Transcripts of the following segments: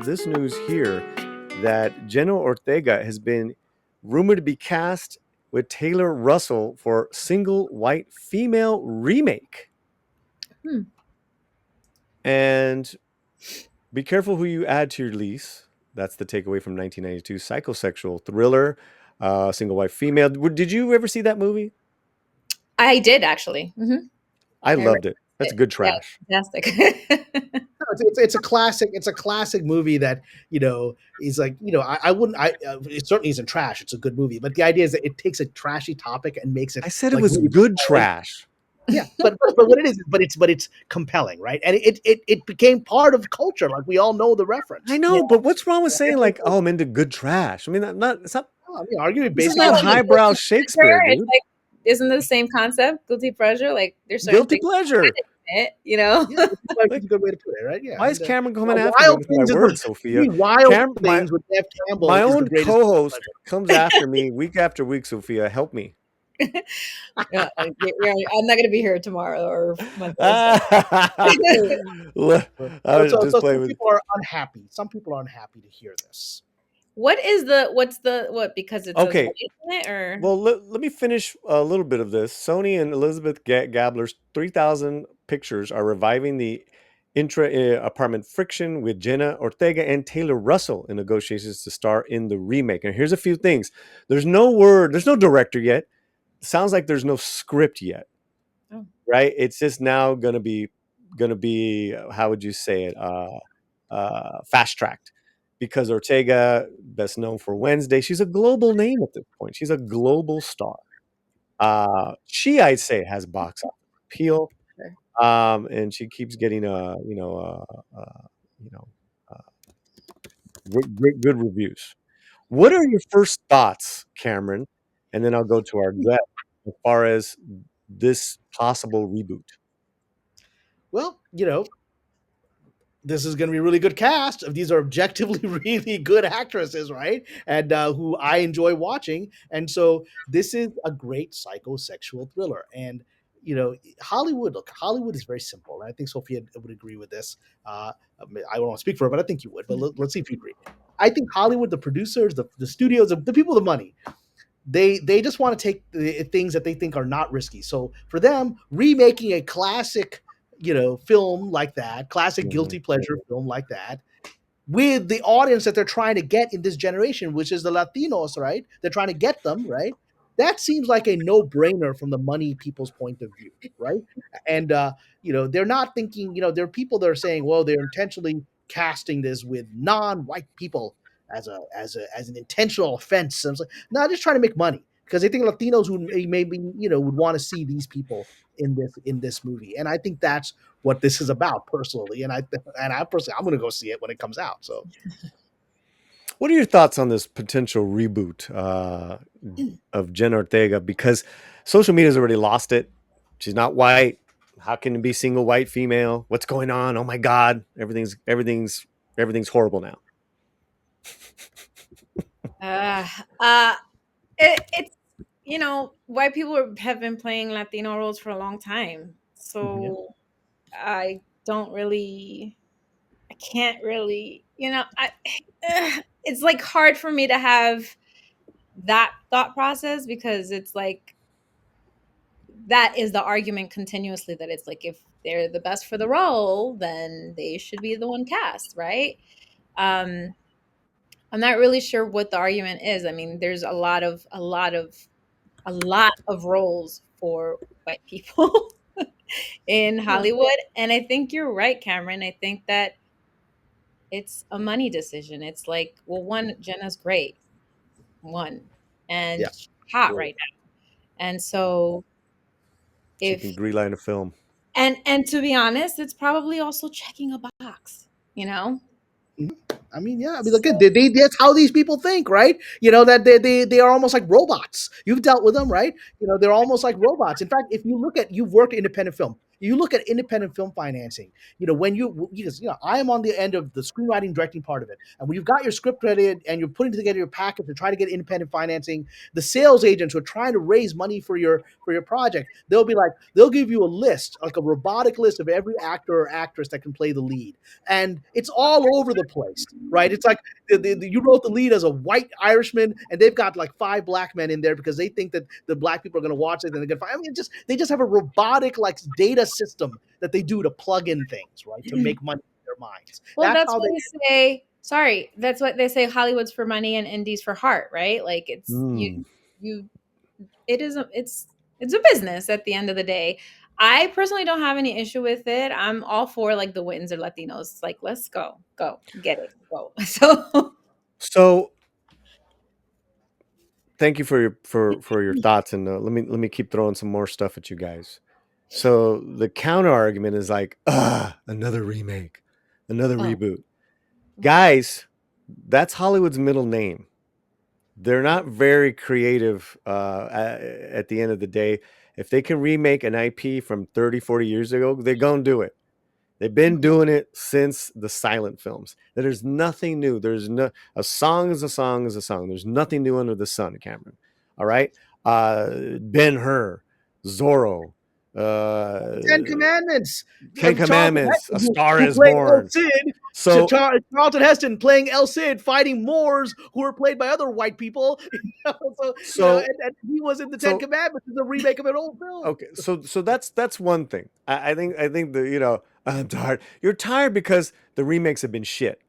this news here that Jenna Ortega has been rumored to be cast with Taylor Russell for single white female remake. And be careful who you add to your lease. That's the takeaway from 1992 psychosexual thriller, single white female. Did you ever see that movie? I did actually. I loved it. That's good trash. Yeah, fantastic. It's a classic. It's a classic movie that is like I wouldn't. It certainly isn't trash. It's a good movie, but the idea is that it takes a trashy topic and makes it. I said it was really good trash. Yeah, but what it is, but it's compelling, right? And it became part of culture. Like we all know the reference. I know, but what's wrong with saying like, "Oh, I'm into good trash"? I mean, it's not. Arguably, this is not highbrow Shakespeare, dude. Like, isn't it the same concept? Guilty pleasure, like there's guilty pleasure. Yeah, that's a good way to put it, right? Yeah. Why is Kamran coming after me with my words, Sophia? Wild things with Jeff Campbell. My own co-host comes after me week after week. Sophia, help me. I'm not going to be here tomorrow or Monday. People are unhappy. Some people are unhappy to hear this. What because it's okay? Or? Well, let me finish a little bit of this. Sony and Elizabeth Gabler's 3,000 Pictures are reviving the intra-apartment friction with Jenna Ortega and Taylor Russell in negotiations to star in the remake. And here's a few things. There's no director yet. Sounds like there's no script yet. Oh. Right? It's just now gonna be how would you say it? Fast-tracked. Because Ortega, best known for Wednesday, she's a global name at this point. She's a global star. She, I'd say, has box office appeal, and she keeps getting good reviews. What are your first thoughts, Kamran? And then I'll go to our guest as far as this possible reboot. Well, this is going to be a really good cast. These are objectively really good actresses, right? And who I enjoy watching. And so this is a great psychosexual thriller. And, Hollywood is very simple. And I think Sophia would agree with this. I don't want to speak for her, but I think you would. But let's see if you agree. I think Hollywood, the producers, the studios, the people with the money, they just want to take the things that they think are not risky. So for them, remaking a classic film like that, classic guilty pleasure film like that, with the audience that they're trying to get in this generation, which is the Latinos, right? They're trying to get them, right? That seems like a no-brainer from the money people's point of view, right? And they're not thinking, there are people that are saying, well, they're intentionally casting this with non-white people as an intentional offense. And it's like, no, just trying to make money because they think Latinos who maybe would want to see these people in this movie, and I think that's what this is about personally. And I personally, I'm going to go see it when it comes out. So, what are your thoughts on this potential reboot of Jenna Ortega? Because social media's already lost it. She's not white. How can it be single white female? What's going on? Oh my God, everything's horrible now. It's white people have been playing Latino roles for a long time, so I can't really, it's like hard for me to have that thought process because it's like that is the argument continuously that it's like if they're the best for the role, then they should be the one cast, right? I'm not really sure what the argument is. I mean, there's a lot of roles for white people in Hollywood. And I think you're right, Kamran. I think that it's a money decision. It's like, well, one, Jenna's great. And she's hot right now. And so if she can greenlight a film. And to be honest, it's probably also checking a box, I mean, look at that's how these people think, right? That they are almost like robots. You've dealt with them, right? They're almost like robots. In fact, if you look at, you've worked independent film, You look at independent film financing. When because I am on the end of the screenwriting, directing part of it, and when you've got your script ready and you're putting together your packet to try to get independent financing, the sales agents who are trying to raise money for your project, they'll give you a list, like a robotic list of every actor or actress that can play the lead, and it's all over the place, right? It's like you wrote the lead as a white Irishman, and they've got like 5 black men in there because they think that the black people are going to watch it and they're going to find. They just have a robotic like data system that they do to plug in things, right, to make money in their minds. Well, That's that's how what they. they say. Sorry, that's what they say. Hollywood's for money and indies for heart, right? Like it's you. It is. It's a business at the end of the day. I personally don't have any issue with it. I'm all for like the wins or Latinos. Like, let's go, get it, go. So thank you for your thoughts, and let me keep throwing some more stuff at you guys. So the counter argument is like, another remake, another reboot. Guys, that's Hollywood's middle name. They're not very creative at the end of the day. If they can remake an IP from 30, 40 years ago, they're going to do it. They've been doing it since the silent films. There's nothing new. A song is a song is a song. There's nothing new under the sun, Kamran. All right? Ben-Hur, Zorro, 10 Commandments. Ten Commandments, A Star Who is played El Born. Cid. So Charlton Heston playing El Cid, fighting Moors who were played by other white people. And he was in the 10 Commandments, the remake of an old film. Okay, so that's one thing. I think I'm tired. You're tired because the remakes have been shit.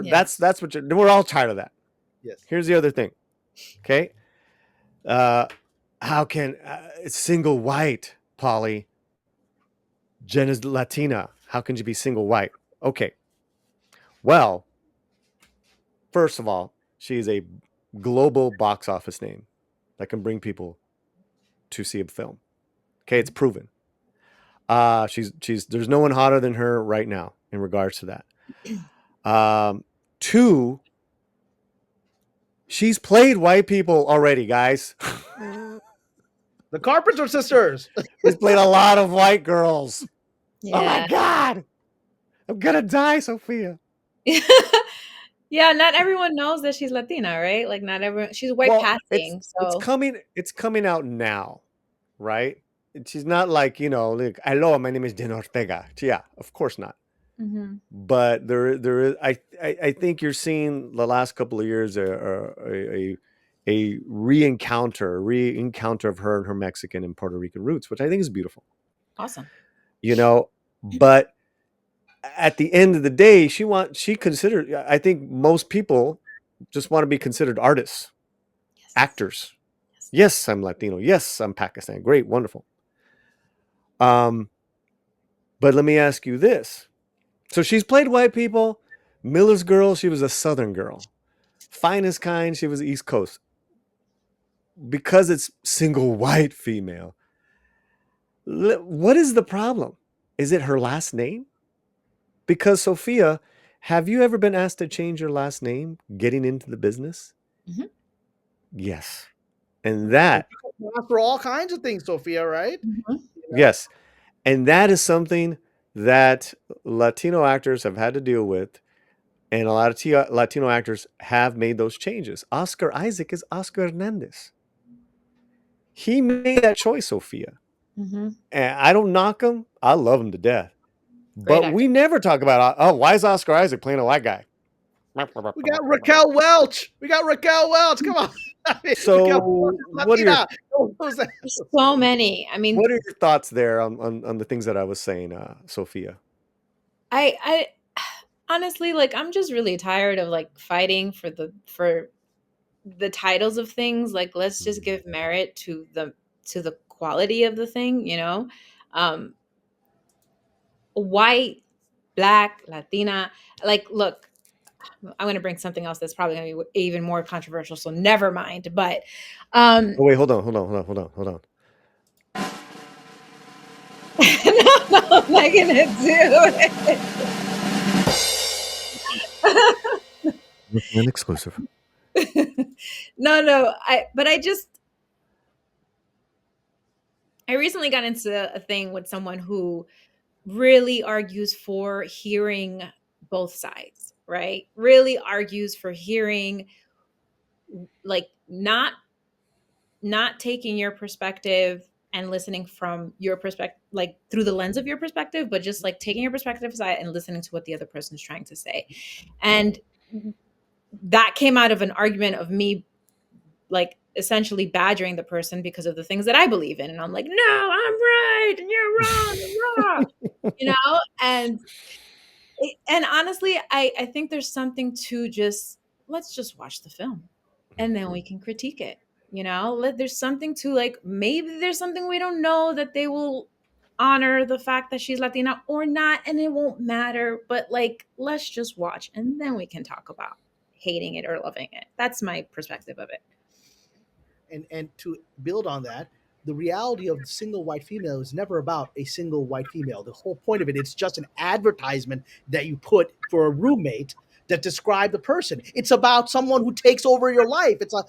Yes. That's what we're all tired of that. Yes. Here's the other thing. Okay. How can it's single white, Paulie? Jenna's Latina. How can you be single white? Okay. Well, first of all, she is a global box office name that can bring people to see a film. Okay, it's proven. She's there's no one hotter than her right now in regards to that. 2, she's played white people already, guys. The Carpenter sisters. She's played a lot of white girls. Yeah. Oh my God. I'm gonna die, Sofia. Yeah, not everyone knows that she's Latina, right? Like not everyone. She's white passing. It's coming out now, right? She's not like, like, hello, my name is Jenna Ortega. Yeah, of course not. Mm-hmm. But there is. I think you're seeing the last couple of years a re-encounter of her and her Mexican and Puerto Rican roots, which I think is beautiful. Awesome. But at the end of the day, I think most people just want to be considered artists, actors. Yes, I'm Latino. Yes, I'm Pakistan. Great, wonderful. But let me ask you this. So she's played white people. Miller's Girl, she was a Southern girl. Finest Kind, she was East Coast. Because it's single white female. What is the problem? Is it her last name? Because Sofia, have you ever been asked to change your last name getting into the business? Mm-hmm. Yes. And that... for all kinds of things, Sofia, right? Mm-hmm. Yes. And that is something that Latino actors have had to deal with. And a lot of Latino actors have made those changes. Oscar Isaac is Oscar Hernandez. He made that choice, Sofia. Mm-hmm. And I don't knock him. I love him to death. But we never talk about, why is Oscar Isaac playing a white guy? We got Raquel Welch. Come on. So what are so many? I mean, what are your thoughts there on the things that I was saying, Sofia? I honestly, like, I'm just really tired of like fighting for the titles of things. Like, let's just give merit to the quality of the thing, white, black, Latina. Like, look, I'm going to bring something else that's probably going to be even more controversial, so never mind. But wait, hold on. no, I'm not going to do it. An exclusive. No, I recently got into a thing with someone who really argues for hearing both sides, right? Really argues for hearing, like, not taking your perspective and listening from your perspective, like through the lens of your perspective, but just like taking your perspective aside and listening to what the other person is trying to say. And that came out of an argument of me, like, essentially badgering the person because of the things that I believe in. And I'm like, no, I'm right and you're wrong, you know? And honestly, I think there's something to just, let's just watch the film and then we can critique it. There's something to, like, maybe there's something we don't know that they will honor the fact that she's Latina or not, and it won't matter. But like, let's just watch and then we can talk about hating it or loving it. That's my perspective of it. And to build on that, the reality of single white female is never about a single white female. The whole point of it's just an advertisement that you put for a roommate that describe the person. It's about someone who takes over your life. It's a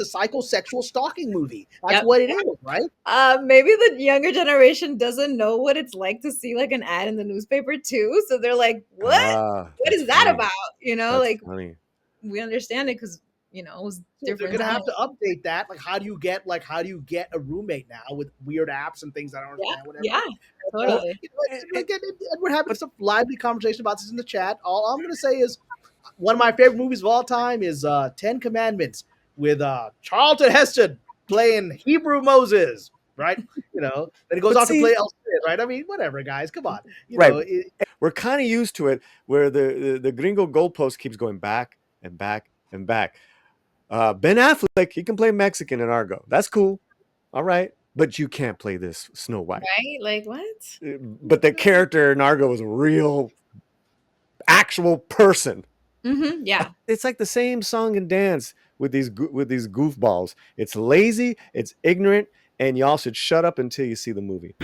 psychosexual stalking movie. That's Yep. what it is, right? Maybe the younger generation doesn't know what it's like to see like an ad in the newspaper too. So they're like, what? What is that about? That's Like, funny. we understand it because it was different. They're gonna have to update that. Like, how do you get a roommate now with weird apps and things I don't understand? Whatever. Yeah, totally. And we're having some lively conversation about this in the chat. All I'm gonna say is, one of my favorite movies of all time is 10 Commandments with Charlton Heston playing Hebrew Moses, right? Then he goes off to play El Cid, right? I mean, whatever, guys, come on. We're kind of used to it, where the gringo goalpost keeps going back and back and back. Ben Affleck, he can play Mexican in Argo. That's cool. All right. But you can't play this Snow White. Right? Like, what? But the character in Argo was a real, actual person. Mm-hmm, yeah. It's like the same song and dance with these goofballs. It's lazy, it's ignorant, and y'all should shut up until you see the movie.